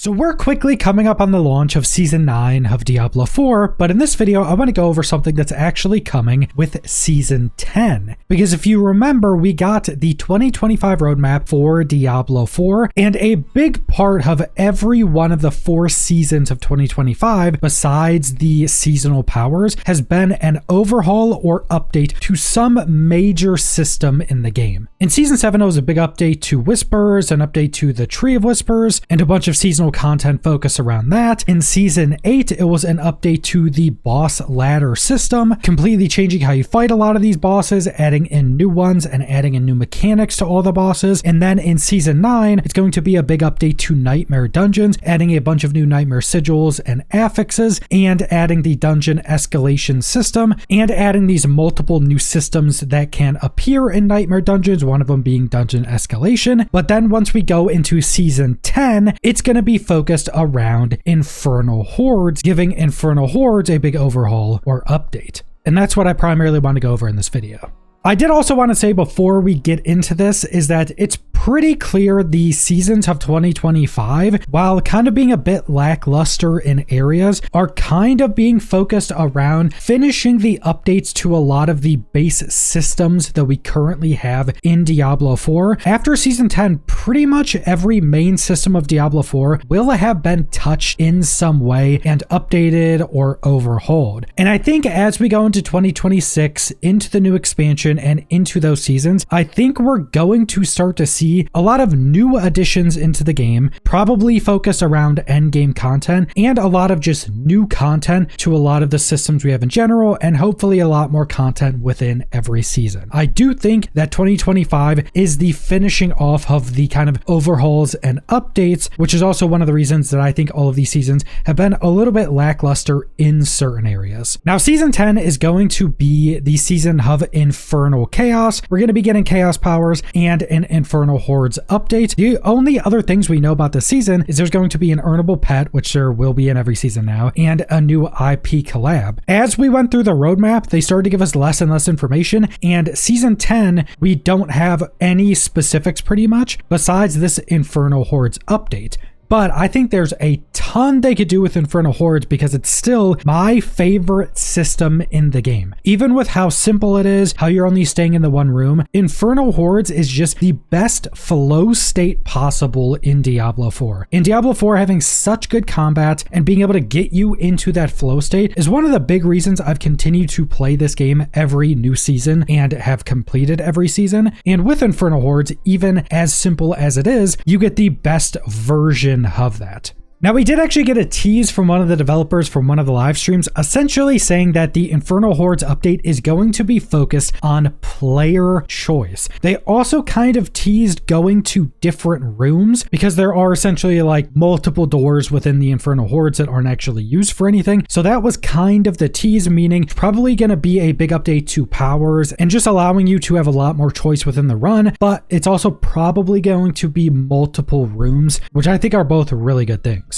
So we're quickly coming up on the launch of Season 9 of Diablo 4, but in this video I want to go over something that's actually coming with Season 10. Because if you remember, we got the 2025 roadmap for Diablo 4, and a big part of every one of the 4 seasons of 2025, besides the seasonal powers, has been an overhaul or update to some major system in the game. In Season 7 it was a big update to Whispers, an update to the Tree of Whispers, and a bunch of seasonal content focus around that. In Season 8, it was an update to the boss ladder system, completely changing how you fight a lot of these bosses, adding in new ones and adding in new mechanics to all the bosses. And then in Season 9, it's going to be a big update to Nightmare Dungeons, adding a bunch of new Nightmare sigils and affixes, and adding the dungeon escalation system, and adding these multiple new systems that can appear in Nightmare Dungeons, one of them being dungeon escalation. But then once we go into Season 10, it's going to be focused around Infernal Hordes, giving Infernal Hordes a big overhaul or update. And that's what I primarily want to go over in this video. I did also want to say before we get into this is that it's pretty clear the seasons of 2025, while kind of being a bit lackluster in areas, are kind of being focused around finishing the updates to a lot of the base systems that we currently have in Diablo 4. After Season 10, pretty much every main system of Diablo 4 will have been touched in some way and updated or overhauled. And I think as we go into 2026, into the new expansion, and into those seasons, I think we're going to start to see a lot of new additions into the game, probably focused around endgame content, and a lot of just new content to a lot of the systems we have in general, and hopefully a lot more content within every season. I do think that 2025 is the finishing off of the kind of overhauls and updates, which is also one of the reasons that I think all of these seasons have been a little bit lackluster in certain areas. Now, Season 10 is going to be the season of Infernal Chaos. We're going to be getting Chaos powers and an Infernal Hordes update. The only other things we know about this season is there's going to be an earnable pet, which there will be in every season now, and a new IP collab. As we went through the roadmap, they started to give us less and less information, and Season 10, we don't have any specifics pretty much, besides this Infernal Hordes update. But I think there's a ton they could do with Infernal Hordes because it's still my favorite system in the game. Even with how simple it is, how you're only staying in the one room, Infernal Hordes is just the best flow state possible in Diablo 4. In Diablo 4, having such good combat and being able to get you into that flow state is one of the big reasons I've continued to play this game every new season and have completed every season. And with Infernal Hordes, even as simple as it is, you get the best version of that. Now, we did actually get a tease from one of the developers from one of the live streams, essentially saying that the Infernal Hordes update is going to be focused on player choice. They also kind of teased going to different rooms because there are essentially like multiple doors within the Infernal Hordes that aren't actually used for anything. So that was kind of the tease, meaning probably going to be a big update to powers and just allowing you to have a lot more choice within the run, but it's also probably going to be multiple rooms, which I think are both really good things.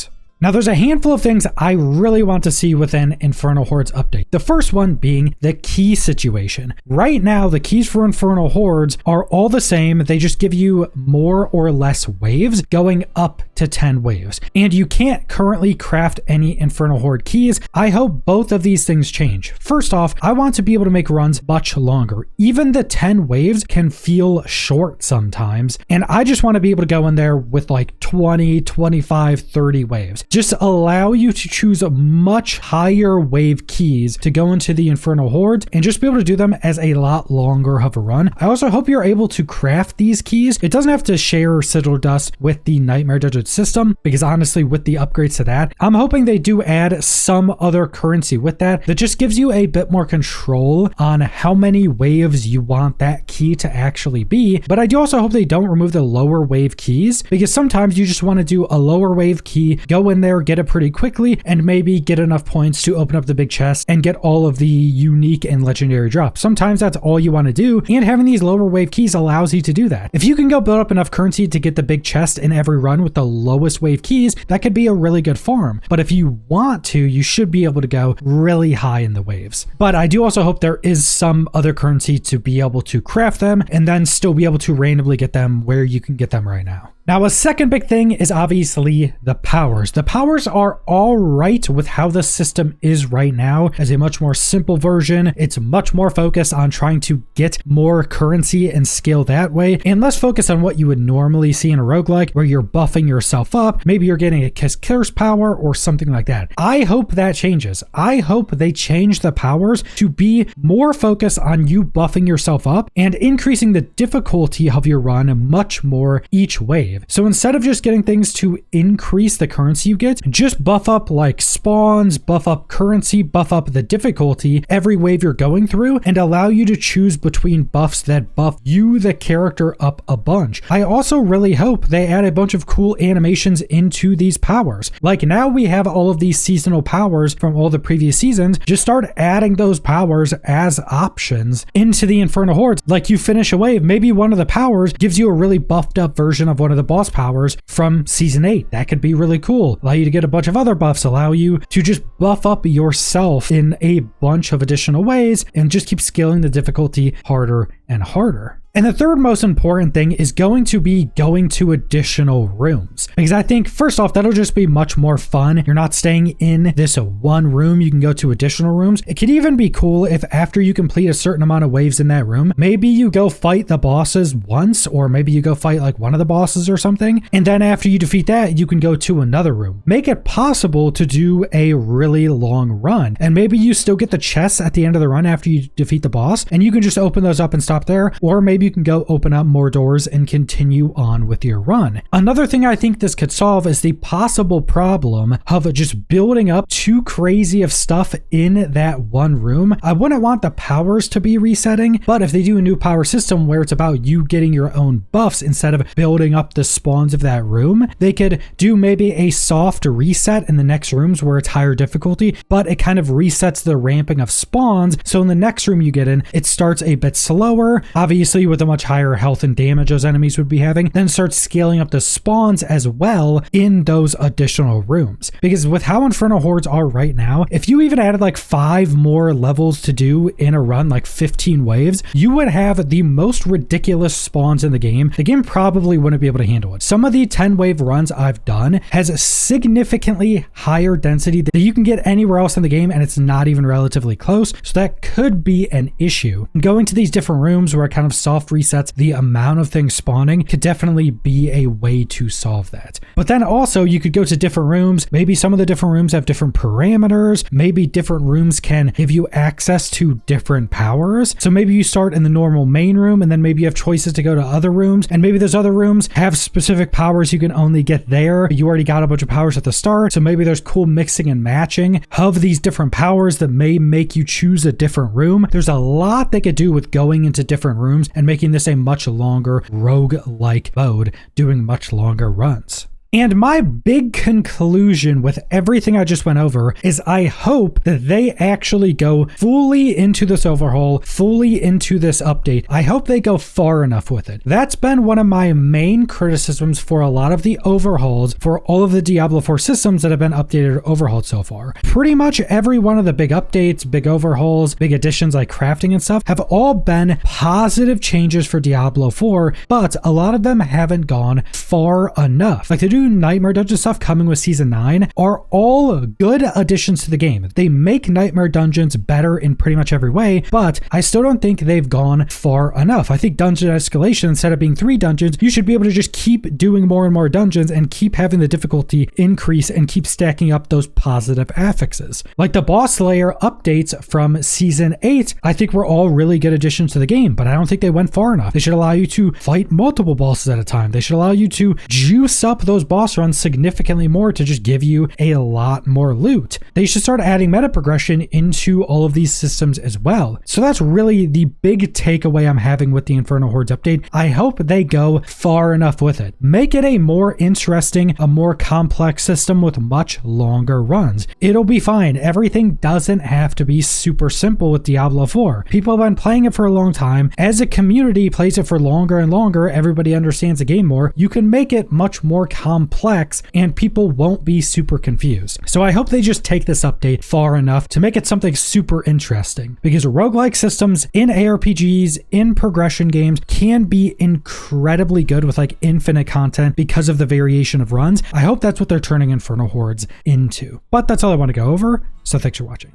Now, there's a handful of things I really want to see within Infernal Hordes update. The first one being the key situation. Right now, the keys for Infernal Hordes are all the same. They just give you more or less waves, going up to 10 waves. And you can't currently craft any Infernal Horde keys. I hope both of these things change. First off, I want to be able to make runs much longer. Even the 10 waves can feel short sometimes. And I just want to be able to go in there with like 20, 25, 30 waves. Just allow you to choose a much higher wave keys to go into the Infernal Hordes and just be able to do them as a lot longer of a run. I also hope you're able to craft these keys. It doesn't have to share Sigil Dust with the Nightmare Dungeon system, because honestly, with the upgrades to that, I'm hoping they do add some other currency with that just gives you a bit more control on how many waves you want that key to actually be. But I do also hope they don't remove the lower wave keys, because sometimes you just want to do a lower wave key, go in there, get it pretty quickly, and maybe get enough points to open up the big chest and get all of the unique and legendary drops. Sometimes that's all you want to do, and having these lower wave keys allows you to do that. If you can go build up enough currency to get the big chest in every run with the lowest wave keys, that could be a really good farm. But if you want to, you should be able to go really high in the waves. But I do also hope there is some other currency to be able to craft them and then still be able to randomly get them where you can get them right now. Now, a second big thing is obviously the powers. The powers are all right with how the system is right now as a much more simple version. It's much more focused on trying to get more currency and scale that way, and less focused on what you would normally see in a roguelike where you're buffing yourself up. Maybe you're getting a curse power or something like that. I hope that changes. I hope they change the powers to be more focused on you buffing yourself up and increasing the difficulty of your run much more each wave. So instead of just getting things to increase the currency you get, just buff up like spawns, buff up currency, buff up the difficulty every wave you're going through, and allow you to choose between buffs that buff you, the character, up a bunch. I also really hope they add a bunch of cool animations into these powers. Like now we have all of these seasonal powers from all the previous seasons. Just start adding those powers as options into the Infernal Hordes. Like you finish a wave, maybe one of the powers gives you a really buffed up version of one of the boss powers from season 8. That could be really cool. Allow you to get a bunch of other buffs, allow you to just buff up yourself in a bunch of additional ways and just keep scaling the difficulty harder and harder. And the third most important thing is going to be going to additional rooms. Because I think, first off, that'll just be much more fun. You're not staying in this one room. You can go to additional rooms. It could even be cool if after you complete a certain amount of waves in that room, maybe you go fight the bosses once, or maybe you go fight like one of the bosses or something. And then after you defeat that, you can go to another room. Make it possible to do a really long run. And maybe you still get the chests at the end of the run after you defeat the boss, and you can just open those up and stop there. Or maybe you can go open up more doors and continue on with your run. Another thing I think this could solve is the possible problem of just building up too crazy of stuff in that one room. I wouldn't want the powers to be resetting, but if they do a new power system where it's about you getting your own buffs instead of building up the spawns of that room, they could do maybe a soft reset in the next rooms where it's higher difficulty, but it kind of resets the ramping of spawns. So in the next room you get in, it starts a bit slower, obviously with a much higher health and damage those enemies would be having, then start scaling up the spawns as well in those additional rooms. Because with how Infernal Hordes are right now, if you even added like 5 more levels to do in a run, like 15 waves, you would have the most ridiculous spawns in the game. The game probably wouldn't be able to handle it. Some of the 10 wave runs I've done has significantly higher density that you can get anywhere else in the game, and it's not even relatively close. So that could be an issue. Going to these different rooms where it kind of soft resets the amount of things spawning could definitely be a way to solve that. But then also you could go to different rooms. Maybe some of the different rooms have different parameters. Maybe different rooms can give you access to different powers. So maybe you start in the normal main room and then maybe you have choices to go to other rooms, and maybe those other rooms have specific powers you can only get there. You already got a bunch of powers at the start, so maybe there's cool mixing and matching of these different powers that may make you choose a different room. There's a lot they could do with going into different rooms and making this a much longer roguelike mode, doing much longer runs. And my big conclusion with everything I just went over is I hope that they actually go fully into this overhaul, fully into this update. I hope they go far enough with it. That's been one of my main criticisms for a lot of the overhauls for all of the Diablo 4 systems that have been updated or overhauled so far. Pretty much every one of the big updates, big overhauls, big additions like crafting and stuff have all been positive changes for Diablo 4, but a lot of them haven't gone far enough. Like they do Nightmare Dungeon stuff coming with Season 9 are all good additions to the game. They make Nightmare Dungeons better in pretty much every way, but I still don't think they've gone far enough. I think Dungeon Escalation, instead of being 3 dungeons, you should be able to just keep doing more and more dungeons and keep having the difficulty increase and keep stacking up those positive affixes. Like the boss layer updates from Season 8, I think were all really good additions to the game, but I don't think they went far enough. They should allow you to fight multiple bosses at a time. They should allow you to juice up those boss runs significantly more to just give you a lot more loot. They should start adding meta progression into all of these systems as well. So that's really the big takeaway I'm having with the Infernal Hordes update. I hope they go far enough with it. Make it a more interesting, a more complex system with much longer runs. It'll be fine. Everything doesn't have to be super simple with Diablo 4. People have been playing it for a long time. As a community plays it for longer and longer, everybody understands the game more. You can make it much more complex complex and people won't be super confused. So I hope they just take this update far enough to make it something super interesting, because roguelike systems in ARPGs, in progression games, can be incredibly good with like infinite content because of the variation of runs. I hope that's what they're turning Infernal Hordes into. But that's all I want to go over, so thanks for watching.